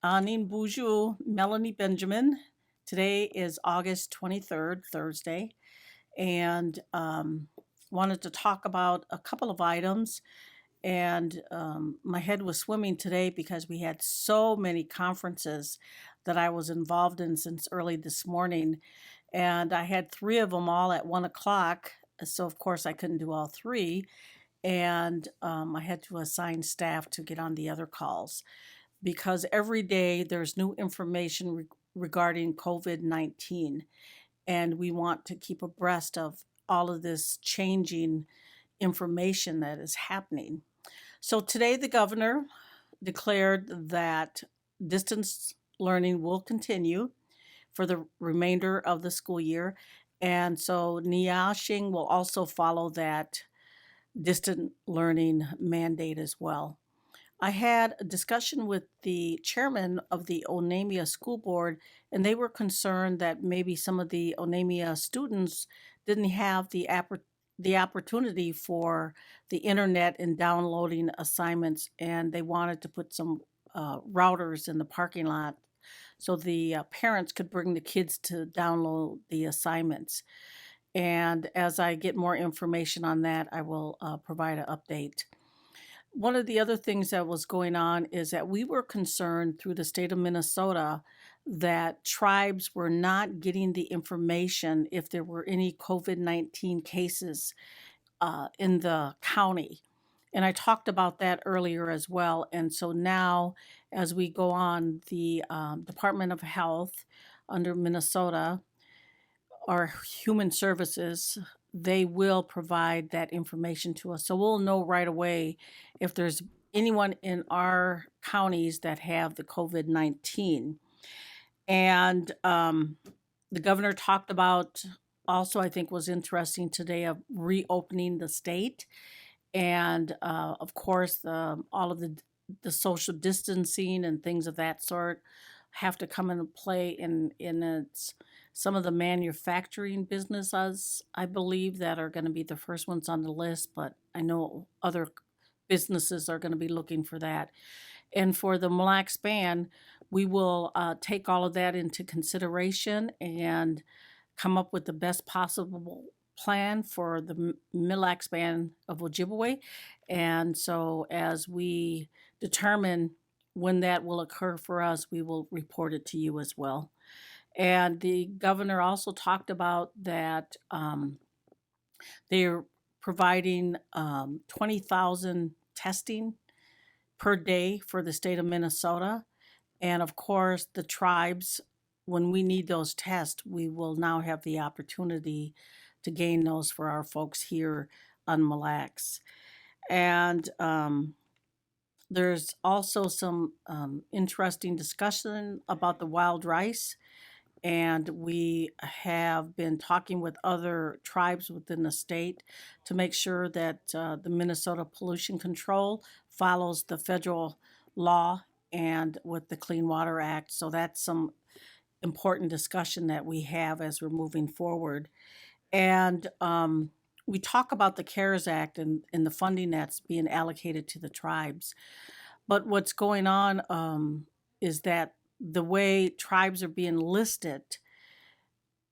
Anin Bonjour, Melanie Benjamin. Today is August 23rd, Thursday, and wanted to talk about a couple of items. And my head was swimming today because we had so many conferences that I was involved in since early this morning. And I had three of them all at 1 o'clock. So, of course, I couldn't do all three. And I had to assign staff to get on the other calls because every day there's new information regarding COVID-19, and we want to keep abreast of all of this changing information that is happening. So today, the governor declared that distance learning will continue for the remainder of the school year. And so Niashing will also follow that distant learning mandate as well. I had a discussion with the chairman of the Onamia School Board, and they were concerned that maybe some of the Onamia students didn't have the opportunity for the internet and downloading assignments, and they wanted to put some routers in the parking lot so the parents could bring the kids to download the assignments. And as I get more information on that, I will provide an update. One of the other things that was going on is that we were concerned through the state of Minnesota that tribes were not getting the information if there were any COVID-19 cases in the county. And I talked about that earlier as well. And so now, as we go on, the Department of Health under Minnesota or Human Services, they will provide that information to us. So we'll know right away if there's anyone in our counties that have the COVID-19. And the governor talked about also, I think was interesting today, of reopening the state. And of course, all of the social distancing and things of that sort have to come into play in its some of the manufacturing businesses, I believe, that are going to be the first ones on the list, but I know other businesses are going to be looking for that. And for the Mille ban, we will take all of that into consideration and come up with the best possible plan for the Mille ban of Ojibwe. And so as we determine when that will occur for us, we will report it to you as well. And the governor also talked about that they're providing 20,000 testing per day for the state of Minnesota. And of course, the tribes, when we need those tests, we will now have the opportunity to gain those for our folks here on Mille. And there's also some interesting discussion about the wild rice. And we have been talking with other tribes within the state to make sure that the Minnesota Pollution Control follows the federal law and with the Clean Water Act. So that's some important discussion that we have as we're moving forward. And we talk about the CARES Act and the funding that's being allocated to the tribes. But what's going on is that the way tribes are being listed,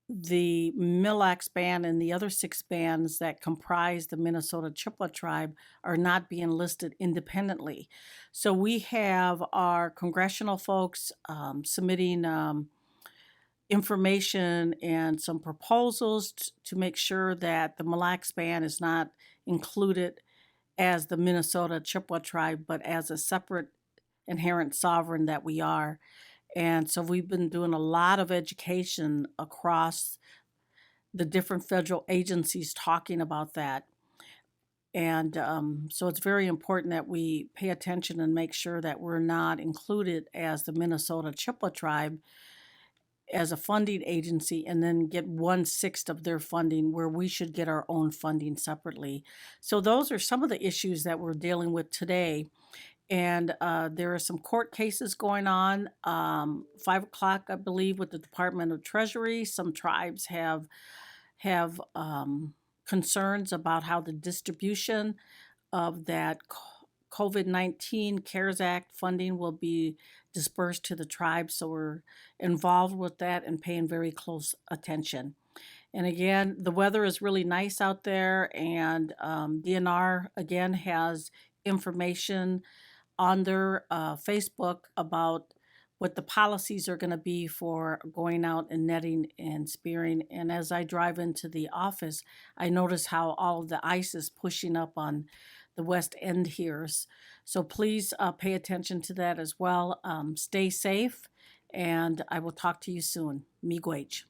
the Mille ban and the other 6 bands that comprise the Minnesota Chippewa tribe are not being listed independently. So we have our congressional folks submitting information and some proposals to make sure that the Mille ban is not included as the Minnesota Chippewa tribe, but as a separate inherent sovereign that we are. And so we've been doing a lot of education across the different federal agencies talking about that. And so it's very important that we pay attention and make sure that we're not included as the Minnesota Chippewa tribe as a funding agency and then get 1/6 of their funding where we should get our own funding separately. So those are some of the issues that we're dealing with today. And there are some court cases going on. 5 o'clock, I believe, with the Department of Treasury. Some tribes have concerns about how the distribution of that COVID-19 CARES Act funding will be dispersed to the tribes, so we're involved with that and paying very close attention. And again, the weather is really nice out there, and DNR again has information on their Facebook about what the policies are going to be for going out and netting and spearing. And as I drive into the office, I notice how all of the ice is pushing up on the west end here. So please pay attention to that as well. Stay safe, and I will talk to you soon. Miigwech.